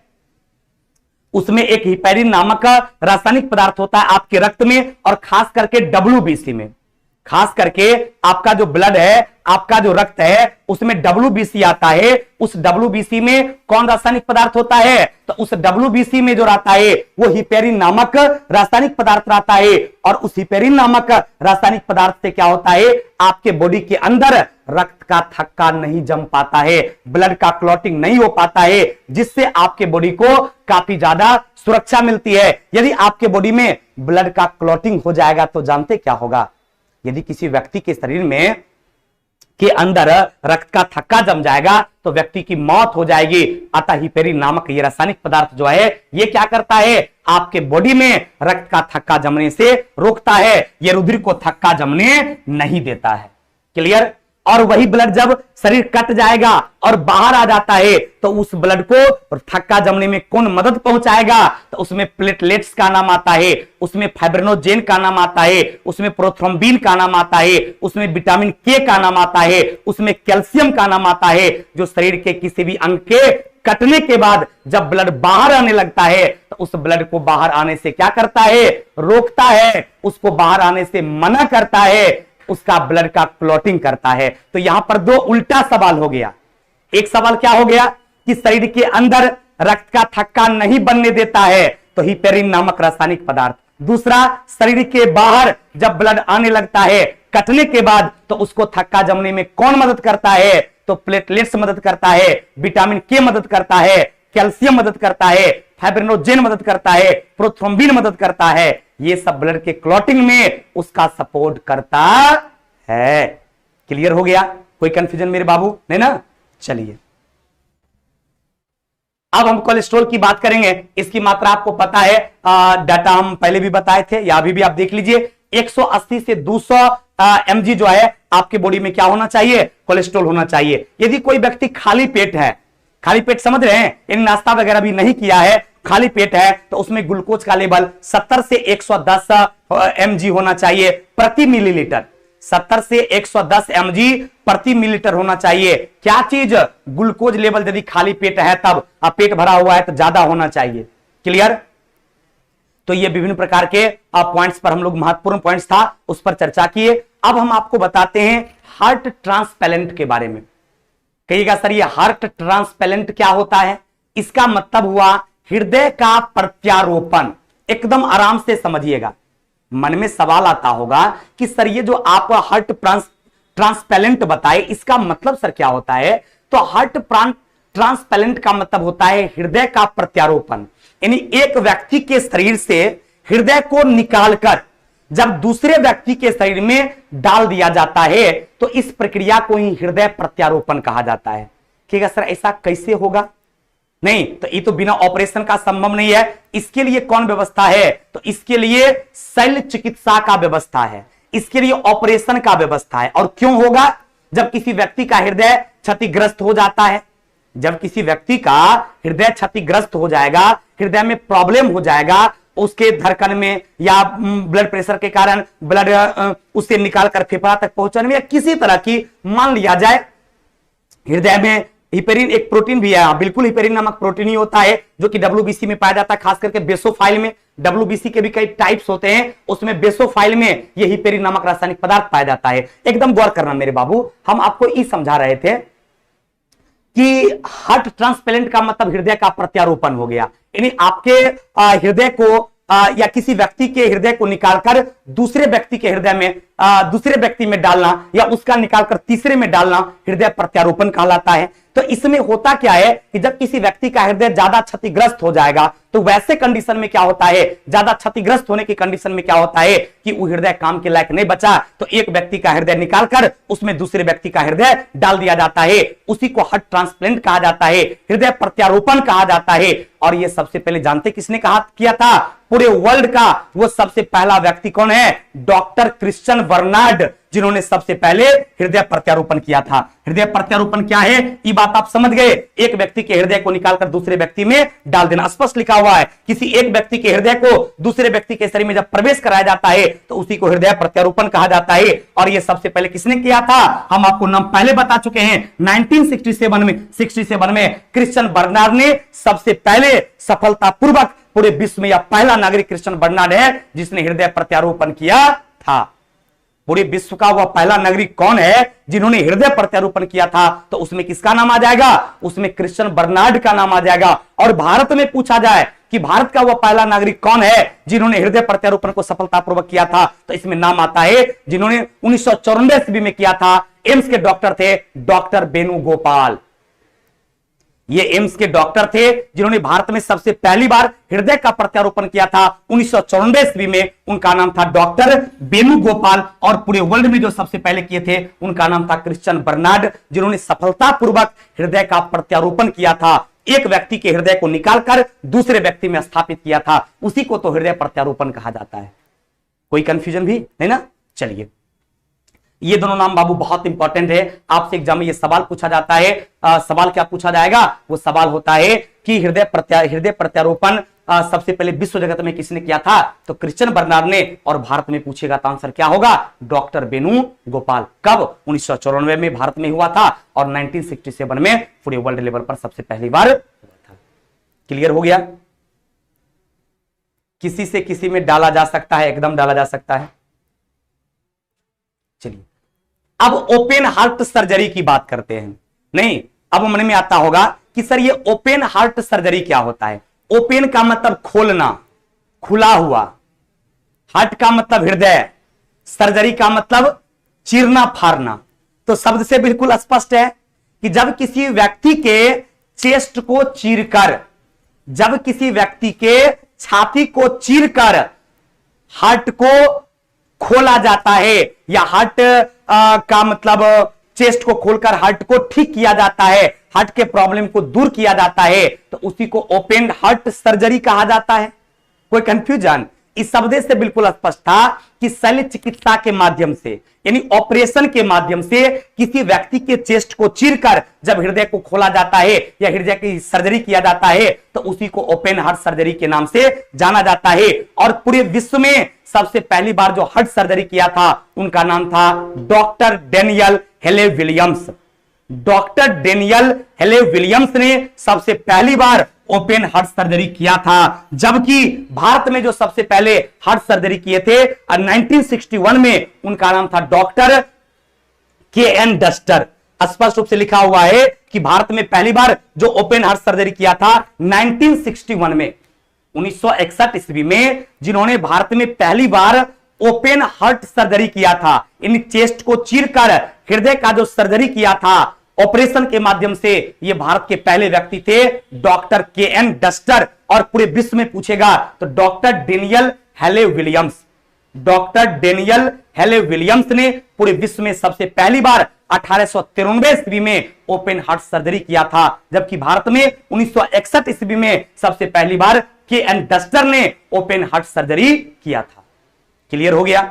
उसमें एक हिपेरिन नामक रासायनिक पदार्थ होता है आपके रक्त में, और खास करके डब्ल्यूबीसी में, खास करके आपका जो ब्लड है, आपका जो रक्त है, उसमें डब्ल्यूबीसी आता है। उस डब्ल्यूबीसी में कौन रासायनिक पदार्थ होता है? तो उस डब्ल्यूबीसी में जो रहता है वो हिपेरिन नामक रासायनिक पदार्थ रहता है। और उस हिपेरिन नामक रासायनिक पदार्थ से क्या होता है? आपके बॉडी के अंदर रक्त का थक्का नहीं जम पाता है, ब्लड का क्लॉटिंग नहीं हो पाता है, जिससे आपके बॉडी को काफी ज्यादा सुरक्षा मिलती है। यदि आपके बॉडी में ब्लड का क्लॉटिंग हो जाएगा तो जानते क्या होगा? यदि किसी व्यक्ति के शरीर में के अंदर रक्त का थक्का जम जाएगा तो व्यक्ति की मौत हो जाएगी। अतः हिपेरिन नामक ये रासायनिक पदार्थ जो है, ये क्या करता है? आपके बॉडी में रक्त का थक्का जमने से रोकता है, ये रुधिर को थक्का जमने नहीं देता है। क्लियर? और वही ब्लड जब शरीर कट जाएगा और बाहर आ जाता है तो उस ब्लड को थक्का जमने में कौन मदद पहुंचाएगा? तो उसमें प्लेटलेट्स का नाम आता है, उसमें फाइब्रिनोजेन का नाम आता है, उसमें प्रोथ्रोम्बिन का नाम आता है, उसमें विटामिन के का नाम आता है, उसमें कैल्शियम का नाम आता है, जो शरीर के किसी भी अंग के कटने के बाद जब ब्लड बाहर आने लगता है तो उस ब्लड को बाहर आने से क्या करता है, रोकता है, उसको बाहर आने से मना करता है, उसका ब्लड का क्लॉटिंग करता है। तो यहां पर दो उल्टा सवाल हो गया। एक सवाल क्या हो गया कि शरीर के अंदर रक्त का थक्का नहीं बनने देता है तो हिपेरिन नामक रासायनिक पदार्थ। दूसरा, शरीर के बाहर जब ब्लड आने लगता है कटने के बाद तो उसको थक्का जमने में कौन मदद करता है, तो प्लेटलेट्स मदद करता है, विटामिन के मदद करता है, कैल्शियम मदद करता है, फाइब्रिनोजेन मदद करता है, प्रोथ्रोम्बिन मदद करता है। ये सब ब्लड के क्लॉटिंग में उसका सपोर्ट करता है। क्लियर हो गया? कोई कंफ्यूजन मेरे बाबू नहीं ना? चलिए अब हम कोलेस्ट्रॉल की बात करेंगे। इसकी मात्रा आपको पता है, डाटा हम पहले भी बताए थे या अभी भी आप देख लीजिए। 180 से 200 mg जो है आपके बॉडी में क्या होना चाहिए, कोलेस्ट्रॉल होना चाहिए। यदि कोई व्यक्ति खाली पेट है, खाली पेट समझ रहे हैं, इन नाश्ता वगैरह भी नहीं किया है, खाली पेट है, तो उसमें ग्लूकोज का लेवल 70 से 110 mg होना चाहिए प्रति मिलीलीटर। 70 से 110 mg प्रति मिलीलीटर होना चाहिए। क्या चीज, ग्लूकोज लेवल यदि खाली पेट है तब, अब पेट भरा हुआ है तो ज्यादा होना चाहिए। क्लियर? तो ये विभिन्न प्रकार के पॉइंट्स पर हम लोग, महत्वपूर्ण पॉइंट्स था उस पर चर्चा किए। अब हम आपको बताते हैं हार्ट ट्रांसप्लांट के बारे में। कहिएगा सर ये हार्ट ट्रांसप्लांट क्या होता है? इसका मतलब हुआ हृदय का प्रत्यारोपण। एकदम आराम से समझिएगा। मन में सवाल आता होगा कि सर ये जो आप हार्ट ट्रांसप्लांट बताए इसका मतलब सर क्या होता है? तो हार्ट ट्रांसप्लांट का मतलब होता है हृदय का प्रत्यारोपण। यानी एक व्यक्ति के शरीर से हृदय को निकालकर जब दूसरे व्यक्ति के शरीर में डाल दिया जाता है तो इस प्रक्रिया को ही हृदय प्रत्यारोपण कहा जाता है। ठीक है सर, ऐसा कैसे होगा? नहीं, तो ये तो बिना ऑपरेशन का संभव नहीं है। इसके लिए कौन व्यवस्था है? तो इसके लिए शल्य चिकित्सा का व्यवस्था है, इसके लिए ऑपरेशन का व्यवस्था है। और क्यों होगा? जब किसी व्यक्ति का हृदय क्षतिग्रस्त हो जाता है, जब किसी व्यक्ति का हृदय क्षतिग्रस्त हो जाएगा, हृदय में प्रॉब्लम हो जाएगा, उसके धड़कन में या ब्लड प्रेशर के कारण ब्लड उससे निकालकर फेफड़ा तक पहुंचने में या किसी तरह की, मान लिया जाए हृदय में हिपेरिन एक प्रोटीन भी है, बिल्कुल हिपेरिन नामक प्रोटीन ही होता है जो कि डब्ल्यूबीसी में पाया जाता है, खास करके बेसोफाइल में। डब्ल्यूबीसी के भी कई टाइप्स होते हैं, उसमें बेसोफाइल में ये हिपेरिन नामक रासायनिक पदार्थ पाया जाता है। एकदम गौर करना मेरे बाबू, हम आपको ये समझा रहे थे कि हार्ट ट्रांसप्लांट का मतलब हृदय का प्रत्यारोपण हो गया। यानी आपके हृदय को या किसी व्यक्ति के हृदय को निकालकर दूसरे व्यक्ति के हृदय में, दूसरे व्यक्ति में डालना या उसका निकालकर तीसरे में डालना हृदय प्रत्यारोपण कहलाता है। तो इसमें होता क्या है कि जब किसी व्यक्ति का हृदय ज्यादा क्षतिग्रस्त हो जाएगा तो वैसे कंडीशन में क्या होता है, ज्यादा क्षतिग्रस्त होने की कंडीशन में क्या होता है कि वो हृदय काम के लायक नहीं बचा, तो एक व्यक्ति का हृदय निकालकर उसमें दूसरे व्यक्ति का हृदय डाल दिया जाता है। उसी को हार्ट ट्रांसप्लांट कहा जाता है, हृदय प्रत्यारोपण कहा जाता है। और ये सबसे पहले जानते किसने किया था? पूरे वर्ल्ड का वो सबसे पहला व्यक्ति कौन है? डॉक्टर क्रिश्चियन बर्नार्ड, जिन्होंने सबसे पहले हृदय प्रत्यारोपण किया था। हृदय प्रत्यारोपण क्या है ये बात आप समझ गए? एक व्यक्ति के हृदय को निकालकर दूसरे व्यक्ति में डाल देना। स्पष्ट लिखा हुआ है, किसी एक व्यक्ति के हृदय को दूसरे व्यक्ति के शरीर में जब प्रवेश कराया जाता है तो उसी को हृदय प्रत्यारोपण कहा जाता है। और ये सबसे पहले किसने किया था? हम आपको नाम पहले बता चुके हैं, 1967 में क्रिश्चियन बर्नार्ड ने सबसे पहले सफलतापूर्वक पूरे विश्व में यह पहला नागरिक क्रिश्चियन बर्नार्ड है जिसने हृदय प्रत्यारोपण किया था। पूरे विश्व का वह पहला नागरिक कौन है जिन्होंने हृदय प्रत्यारोपण किया था? तो उसमें किसका नाम आ जाएगा? उसमें क्रिश्चियन बर्नार्ड का नाम आ जाएगा। और भारत में पूछा जाए कि भारत का वह पहला नागरिक कौन है जिन्होंने हृदय प्रत्यारोपण को सफलतापूर्वक किया था, तो इसमें नाम आता है जिन्होंने 1954 ईस्वी में किया था। एम्स के डॉक्टर थे डॉक्टर वेणुगोपाल। ये एम्स के डॉक्टर थे जिन्होंने भारत में सबसे पहली बार हृदय का प्रत्यारोपण किया था 1954 ईस्वी में। उनका नाम था डॉक्टर वेणुगोपाल। और पूरे वर्ल्ड में जो सबसे पहले किए थे उनका नाम था क्रिश्चियन बर्नार्ड, जिन्होंने सफलतापूर्वक हृदय का प्रत्यारोपण किया था। एक व्यक्ति के हृदय को निकालकर दूसरे व्यक्ति में स्थापित किया था, उसी को तो हृदय प्रत्यारोपण कहा जाता है। कोई कंफ्यूजन भी नहीं ना? चलिए, ये दोनों नाम बाबू बहुत इंपॉर्टेंट है। आपसे एग्जाम में ये सवाल पूछा जाता है। सवाल क्या पूछा जाएगा? वो सवाल होता है कि हृदय प्रत्यारोपण सबसे पहले विश्व जगत में किसने किया था? तो क्रिश्चियन बर्नार्ड ने। और भारत में पूछेगा तो आंसर क्या होगा? डॉक्टर वेणु गोपाल। कब? 1994 में भारत में हुआ था और 1967 में पूरे वर्ल्ड लेवल पर सबसे पहली बार हुआ था। क्लियर हो गया? किसी से किसी में डाला जा सकता है, एकदम डाला जा सकता है। चलिए अब ओपन हार्ट सर्जरी की बात करते हैं। नहीं, अब मन में आता होगा कि सर ये ओपन हार्ट सर्जरी क्या होता है? ओपन का मतलब खोलना, खुला हुआ। हार्ट का मतलब हृदय, सर्जरी का मतलब चीरना फाड़ना। तो शब्द से बिल्कुल स्पष्ट है कि जब किसी व्यक्ति के चेस्ट को चीरकर, जब किसी व्यक्ति के छाती को चीरकर हार्ट को खोला जाता है, या हार्ट का मतलब चेस्ट को खोलकर हार्ट को ठीक किया जाता है, हार्ट के प्रॉब्लम को दूर किया जाता है, तो उसी को ओपन हार्ट सर्जरी कहा जाता है। कोई कंफ्यूजन? इस शब्द से बिल्कुल स्पष्ट था कि शल्य चिकित्सा के माध्यम से, यानी ऑपरेशन के माध्यम से किसी व्यक्ति के चेस्ट को चीरकर जब हृदय को खोला जाता है या हृदय की सर्जरी किया जाता है, तो उसी को ओपन हार्ट सर्जरी के नाम से जाना जाता है। और पूरे विश्व में सबसे पहली बार जो हार्ट सर्जरी किया था उनका नाम था डॉक्टर डेनियल हेले विलियम्स। डॉक्टर डेनियल हेले विलियम्स ने सबसे पहली बार ओपन हार्ट सर्जरी किया था। जबकि भारत में जो सबसे पहले हार्ट सर्जरी किए थे 1961 में, उनका नाम था डॉक्टर के.एन. डस्टर। स्पष्ट रूप से लिखा हुआ है कि भारत में पहली बार जो ओपन हार्ट सर्जरी किया था 1961 में, 1961 ईस्वी में, जिन्होंने भारत में पहली बार ओपन हार्ट सर्जरी किया था, इन चेस्ट को चीरकर हृदय का जो सर्जरी किया था ऑपरेशन के माध्यम से, ये भारत के पहले व्यक्ति थे डॉक्टर के.एन. डस्टर। और पूरे विश्व में पूछेगा तो डॉक्टर डेनियल हेले विलियम्स। डॉक्टर डेनियल हेले विलियम्स ने पूरे विश्व में सबसे पहली बार 1893 ईस्वी में ओपन हार्ट सर्जरी किया था, जबकि भारत में 1961 ईस्वी में सबसे पहली बार के.एन. डस्टर ने ओपन हार्ट सर्जरी किया था। क्लियर हो गया?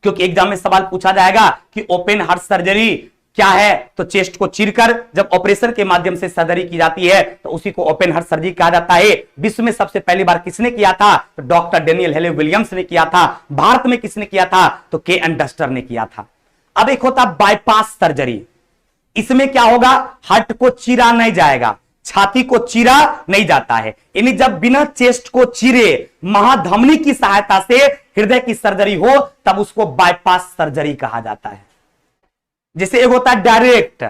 क्योंकि एग्जाम में सवाल पूछा जाएगा कि ओपन हार्ट सर्जरी क्या है, तो चेस्ट को चीरकर जब ऑपरेशन के माध्यम से सर्जरी की जाती है तो उसी को ओपन हार्ट सर्जरी कहा जाता है। विश्व में सबसे पहली बार किसने किया था? तो डॉक्टर डेनियल हेले विलियम्स ने किया था। भारत में किसने किया था? तो के.एन. डस्टर ने किया था। अब एक होता बाईपास सर्जरी। इसमें क्या होगा? हार्ट को चीरा नहीं जाएगा, छाती को चीरा नहीं जाता है, यानी जब बिना चेस्ट को चीरे महाधमनी की सहायता से हृदय की सर्जरी हो तब उसको बाईपास सर्जरी कहा जाता है। जैसे एक होता है डायरेक्ट,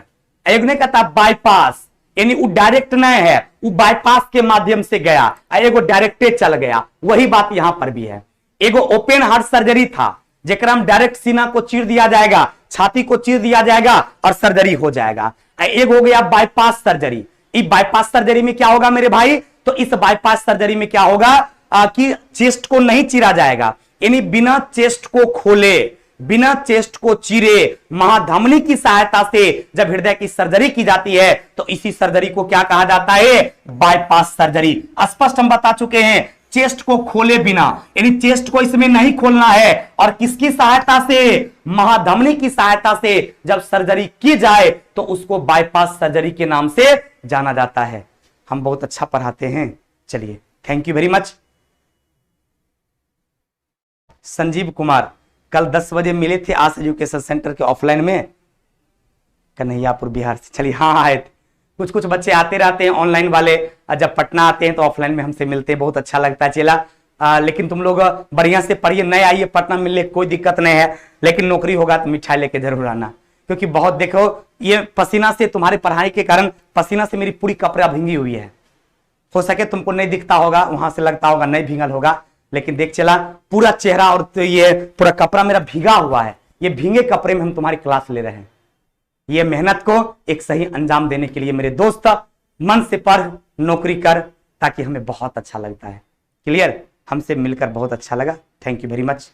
एक ने कहता बाईपास, यानी वो डायरेक्ट नहीं है, वो बाईपास के माध्यम से गया, एगो डायरेक्टे चल गया। वही बात यहां पर भी है। एगो ओपन हार्ट सर्जरी था जेकरा में डायरेक्ट सीना को चीर दिया जाएगा, छाती को चीर दिया जाएगा और सर्जरी हो जाएगा। एक हो गया बाईपास सर्जरी। इस बाईपास सर्जरी में क्या होगा मेरे भाई? तो इस बाईपास सर्जरी में क्या होगा कि चेस्ट को नहीं चीरा जाएगा, यानी बिना चेस्ट को खोले, बिना चेस्ट को चीरे महाधमनी की सहायता से जब हृदय की सर्जरी की जाती है तो इसी सर्जरी को क्या कहा जाता है? Bypass surgery. स्पष्ट हम बता चुके हैं, चेस्ट को खोले बिना, यानी चेस्ट को इसमें नहीं खोलना है, और किसकी सहायता से? महाधमनी की सहायता से जब सर्जरी की जाए तो उसको बाईपास सर्जरी के नाम से जाना जाता है। हम बहुत अच्छा पढ़ाते हैं। चलिए, thank you very much. Sanjeev Kumar कल 10 बजे मिले थे आस एजुकेशन सेंटर के ऑफलाइन में, कन्हैयापुर बिहार से। चलिए, हाँ आए थे। कुछ कुछ बच्चे आते रहते हैं ऑनलाइन वाले, जब पटना आते हैं तो ऑफलाइन में हमसे मिलते हैं, बहुत अच्छा लगता है। चला लेकिन तुम लोग बढ़िया से पढ़िए, नए आइए पटना मिलने, कोई दिक्कत नहीं है, लेकिन नौकरी होगा तो मिठाई लेके जरूर आना, क्योंकि बहुत देखो ये पसीना से, तुम्हारी पढ़ाई के कारण पसीना से मेरी पूरी कपड़ा भींगी हुई है। हो सके तुमको नहीं दिखता होगा, वहां से लगता होगा नहीं भींगल होगा, लेकिन देख चला पूरा चेहरा और तो ये पूरा कपड़ा मेरा भीगा हुआ है। ये भीगे कपड़े में हम तुम्हारी क्लास ले रहे हैं। ये मेहनत को एक सही अंजाम देने के लिए मेरे दोस्त, मन से पढ़, नौकरी कर, ताकि हमें बहुत अच्छा लगता है। क्लियर? हमसे मिलकर बहुत अच्छा लगा। Thank you very much.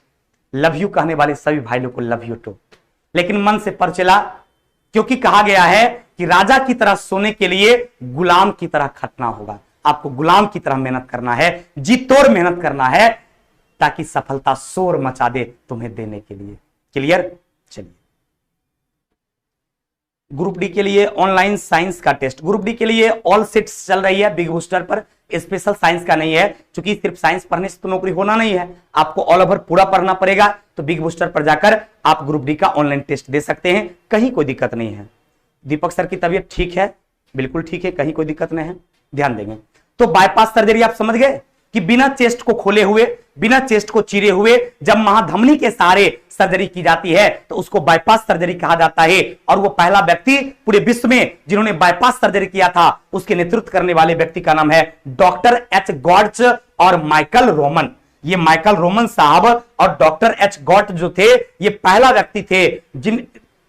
Love you कहने वाले सभी भाई लोग को लव यू टू। लेकिन मन से पढ़ चला, क्योंकि कहा गया है कि राजा की तरह सोने के लिए गुलाम की तरह खटना होगा। आपको गुलाम की तरह मेहनत करना है, जी तोड़ मेहनत करना है, ताकि सफलता शोर मचा दे तुम्हें देने के लिए। क्लियर? चलिए, ग्रुप डी के लिए ऑनलाइन साइंस का टेस्ट, ग्रुप डी के लिए ऑल सीट्स चल रही है बिग बूस्टर पर, स्पेशल साइंस का नहीं है, क्योंकि सिर्फ साइंस पढ़ने से तो नौकरी होना नहीं है, आपको ऑल ओवर पूरा पढ़ना पड़ेगा। तो बिग बूस्टर पर जाकर आप ग्रुप डी का ऑनलाइन टेस्ट दे सकते हैं, कहीं कोई दिक्कत नहीं है। दीपक सर की तबीयत ठीक है? बिल्कुल ठीक है, कहीं कोई दिक्कत नहीं है, ध्यान देंगे। तो बाईपास सर्जरी आप समझ गए कि बिना चेस्ट को खोले हुए, बिना चेस्ट को चीरे हुए जब महाधमनी के सहारे सर्जरी की जाती है तो उसको बाईपास सर्जरी कहा जाता है। और वो पहला व्यक्ति पूरे विश्व में जिन्होंने बाईपास सर्जरी किया था, उसके नेतृत्व करने वाले व्यक्ति का नाम है डॉक्टर एच गॉट्ज और माइकल रोमन। ये माइकल रोमन साहब और डॉक्टर एच गॉट जो थे, ये पहला व्यक्ति थे, जिन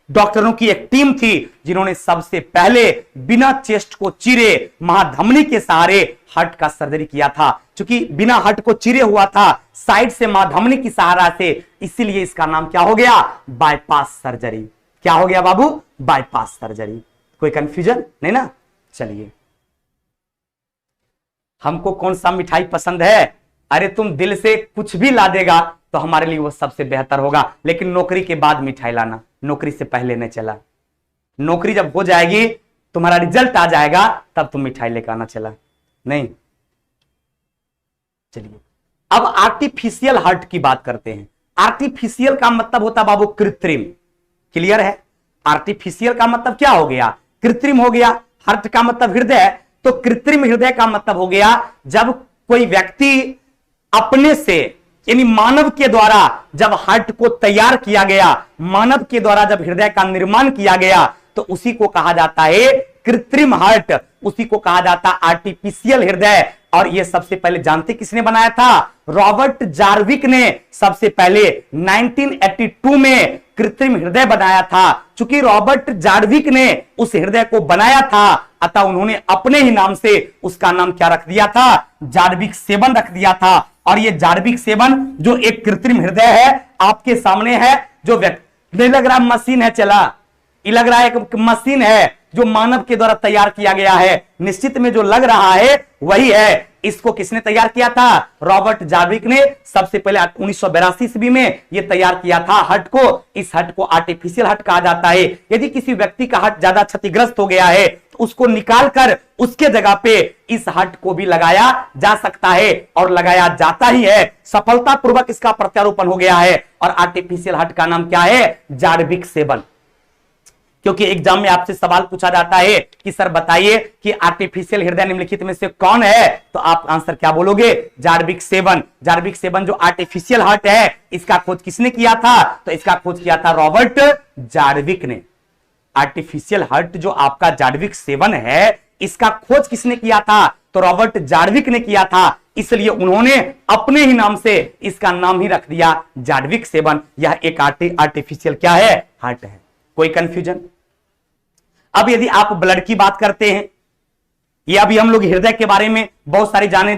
डॉक्टरों की एक टीम थी जिन्होंने सबसे पहले बिना चेस्ट को चीरे महाधमनी के सहारे हार्ट का सर्जरी किया था। क्योंकि बिना हार्ट को चीरे हुआ था, साइड से महाधमनी की सहारा से, इसीलिए इसका नाम क्या हो गया? Bypass surgery. क्या हो गया बाबू? Bypass surgery. कोई कंफ्यूजन नहीं ना? चलिए, हमको कौन सा मिठाई पसंद है? अरे तुम दिल से कुछ भी ला देगा तो हमारे लिए वो सबसे बेहतर होगा, लेकिन नौकरी के बाद मिठाई लाना, नौकरी से पहले नहीं चला। नौकरी जब हो जाएगी, तुम्हारा रिजल्ट आ जाएगा, तब तुम मिठाई लेकर आना चला नहीं। चलिए, अब आर्टिफिशियल हार्ट की बात करते हैं। आर्टिफिशियल का मतलब होता बाबू कृत्रिम। क्लियर है? आर्टिफिशियल का मतलब क्या हो गया? कृत्रिम हो गया। हार्ट का मतलब हृदय, तो कृत्रिम हृदय का मतलब हो गया जब कोई व्यक्ति अपने से, यानी मानव के द्वारा जब हार्ट को तैयार किया गया, मानव के द्वारा जब हृदय का निर्माण किया गया, तो उसी को कहा जाता है कृत्रिम हार्ट, उसी को कहा जाता आर्टिफिशियल हृदय। और यह सबसे पहले जानते किसने बनाया था? रॉबर्ट जार्विक ने सबसे पहले 1982 में कृत्रिम हृदय बनाया था। चूंकि रॉबर्ट जार्विक ने उस हृदय को बनाया था, अतः उन्होंने अपने ही नाम से उसका नाम क्या रख दिया था? जार्विक 7 रख दिया था। और ये जार्विक 7 जो एक कृत्रिम हृदय है, आपके सामने है, जो व्यक्ति नहीं लग रहा मशीन है चला, ये लग रहा है एक मशीन है जो मानव के द्वारा तैयार किया गया है। निश्चित में जो लग रहा है वही है। इसको किसने तैयार किया था? रॉबर्ट जार्विक ने सबसे पहले 1982 ईस्वी में यह तैयार किया था हार्ट को। इस हार्ट को आर्टिफिशियल हार्ट कहा जाता है। यदि किसी व्यक्ति का हार्ट ज्यादा क्षतिग्रस्त हो गया है तो उसको निकालकर उसके जगह पे इस हार्ट को भी लगाया जा सकता है, और लगाया जाता ही है। सफलतापूर्वक इसका प्रत्यारोपण हो गया है। और आर्टिफिशियल हार्ट का नाम क्या है? जार्विक 7। क्योंकि एग्जाम में आपसे सवाल पूछा जाता है कि सर बताइए कि आर्टिफिशियल हृदय निम्नलिखित में से कौन है, तो आप आंसर क्या बोलोगे? जार्विक 7। जार्विक 7 जो आर्टिफिशियल हार्ट है, इसका खोज किसने किया था? तो इसका खोज किया था रॉबर्ट जार्विक ने। आर्टिफिशियल हार्ट जो आपका जार्विक 7 है, इसका खोज किसने किया था? तो रॉबर्ट जार्विक ने किया था। इसलिए उन्होंने अपने ही नाम से इसका नाम ही रख दिया जार्विक 7। यह एक आर्टिफिशियल क्या है? हार्ट है। कोई कंफ्यूजन? अब यदि आप ब्लड की बात करते हैं, ये अभी हम लोग हृदय के बारे में बहुत सारी जाने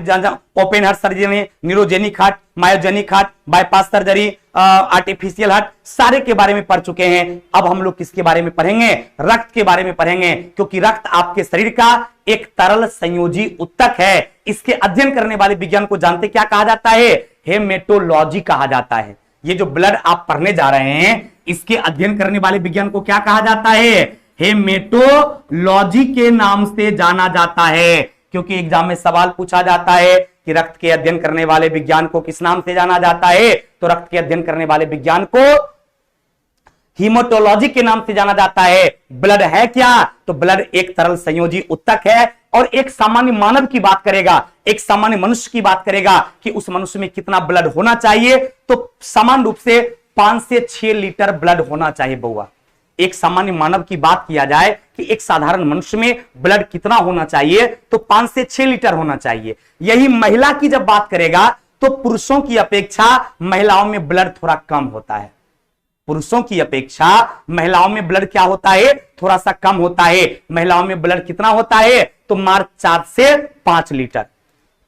open heart surgery, neurogenic heart, myogenic heart, bypass surgery, artificial heart, सारे के बारे में पढ़ चुके हैं। अब हम लोग किसके बारे में पढ़ेंगे? रक्त के बारे में पढ़ेंगे। क्योंकि रक्त आपके शरीर का एक तरल संयोजी उत्तक है। इसके अध्ययन करने वाले विज्ञान को जानते क्या कहा जाता है? हेमेटोलॉजी कहा जाता है। ये जो ब्लड आप पढ़ने जा रहे हैं, इसके अध्ययन करने वाले विज्ञान को क्या कहा जाता है? हेमेटोलॉजी के नाम से जाना जाता है। क्योंकि एग्जाम में सवाल पूछा जाता है कि रक्त के अध्ययन करने वाले विज्ञान को किस नाम से जाना जाता है, तो रक्त के अध्ययन करने वाले विज्ञान को हीमेटोलॉजी के नाम से जाना जाता है। ब्लड है क्या? तो ब्लड एक तरल संयोजी उत्तक है। और एक सामान्य मानव की बात करेगा, एक सामान्य मनुष्य की बात करेगा कि उस मनुष्य में कितना ब्लड होना चाहिए, तो समान रूप से 5 से 6 लीटर ब्लड होना चाहिए बउआ। एक सामान्य मानव की बात किया जाए कि एक साधारण मनुष्य में ब्लड कितना होना चाहिए, तो 5 से 6 लीटर होना चाहिए। यही महिला की जब बात करेगा तो पुरुषों की अपेक्षा महिलाओं में ब्लड थोड़ा कम होता है। पुरुषों की अपेक्षा महिलाओं में ब्लड क्या होता है? थोड़ा सा कम होता है। महिलाओं में ब्लड कितना होता है? तो मार्क 4 से 5 लीटर।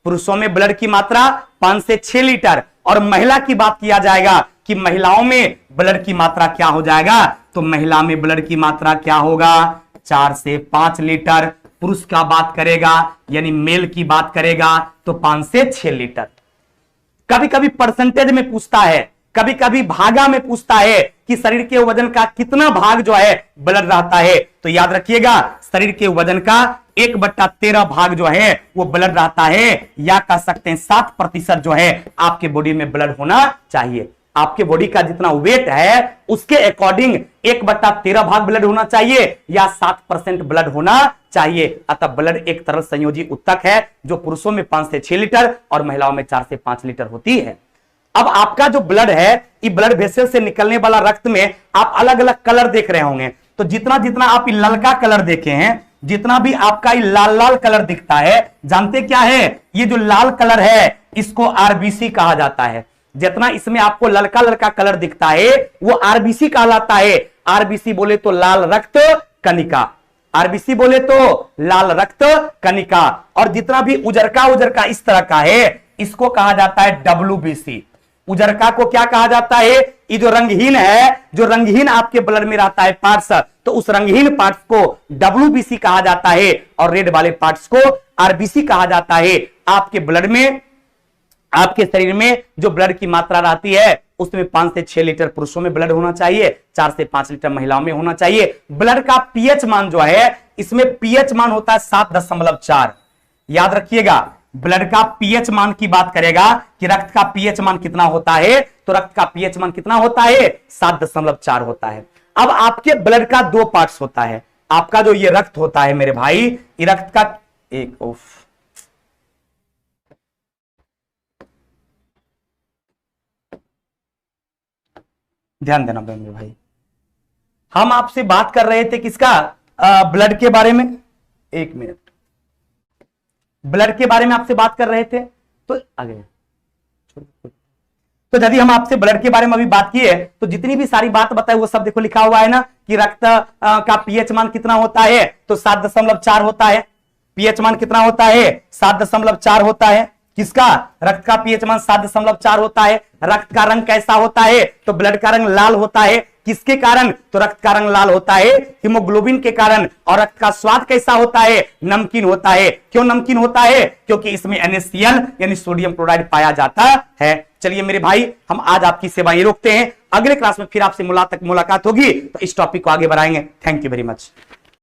पुरुषों में ब्लड की मात्रा 5 से 6 लीटर। और महिला की बात किया जाएगा कि महिलाओं में ब्लड की मात्रा क्या हो जाएगा, तो महिला में ब्लड की मात्रा क्या होगा? 4 से 5 लीटर। पुरुष का बात करेगा यानी मेल की बात करेगा तो 5 से 6 लीटर। कभी कभी परसेंटेज में पूछता है, कभी कभी भागा में पूछता है कि शरीर के वजन का कितना भाग जो है ब्लड रहता है, तो याद रखिएगा शरीर के वजन का 1/13 भाग जो है वो ब्लड रहता है, या कह सकते हैं 7% जो है आपके बॉडी में ब्लड होना चाहिए। आपके बॉडी का जितना वेट है उसके अकॉर्डिंग 1/13 भाग ब्लड होना चाहिए या 7% ब्लड होना चाहिए। अतः ब्लड एक तरल संयोजी उत्तक है जो पुरुषों में 5 से 6 लीटर और महिलाओं में 4 से 5 लीटर होती है। अब आपका जो ब्लड है, ये ब्लड वेसल से निकलने वाला रक्त में आप अलग अलग कलर देख रहे होंगे। तो जितना जितना आप ललका कलर देखे हैं, जितना भी आपका ये लाल लाल कलर दिखता है, जानते क्या है? ये जो लाल कलर है इसको आरबीसी कहा जाता है। जितना इसमें आपको ललका ललका कलर दिखता है वो आरबीसी कहलाता है। आरबीसी बोले तो लाल रक्त कणिका, आरबीसी बोले तो लाल रक्त कणिका। और जितना भी उजरका उजरका इस तरह का है इसको कहा जाता है डब्ल्यूबीसी। उजरका को क्या कहा जाता है? ये जो रंगहीन है, जो रंगहीन आपके ब्लड में रहता है पार्ट्स, तो उस रंगहीन पार्ट्स को डब्ल्यूबीसी कहा जाता है और रेड वाले पार्ट्स को आरबीसी कहा जाता है। आपके ब्लड में, आपके शरीर में जो ब्लड की मात्रा रहती है उसमें 5 से 6 लीटर पुरुषों में ब्लड होना चाहिए, 4 से 5 लीटर महिलाओं में होना चाहिए। ब्लड का पीएच मान जो है, इसमें पीएच मान होता है 7.4। याद रखिएगा, ब्लड का पीएच मान की बात करेगा कि रक्त का पीएच मान कितना होता है, तो रक्त का पीएच मान कितना होता है? 7.4 होता है। अब आपके ब्लड का 2 पार्ट्स होता है। आपका जो ये रक्त होता है मेरे भाई, ये रक्त का ध्यान देना मेरे भाई, हम आपसे बात कर रहे थे किसका? ब्लड के बारे में। 1 मिनट, ब्लड के बारे में आपसे बात कर रहे थे। तो आगे, तो यदि हम आपसे ब्लड के बारे में अभी बात किए तो जितनी भी सारी बात बताई वो सब देखो लिखा हुआ है ना कि रक्त का पीएच मान कितना होता है, तो 7.4 होता है। पीएच मान कितना होता है? 7.4 होता है। किसका? रक्त का पीएच मान 7.4 होता है। रक्त का रंग कैसा होता है? तो ब्लड का रंग लाल होता है। किसके कारण? तो रक्त का रंग लाल होता है हीमोग्लोबिन के कारण। और रक्त का स्वाद कैसा होता है? नमकीन होता है। क्यों नमकीन होता है? क्योंकि इसमें NaCl यानी सोडियम क्लोराइड पाया जाता है। चलिए मेरे भाई, हम आज आपकी सेवा ये रोकते हैं। अगले क्लास में फिर आपसे मुलाकात होगी, तो इस टॉपिक को आगे बढ़ाएंगे। Thank you very much.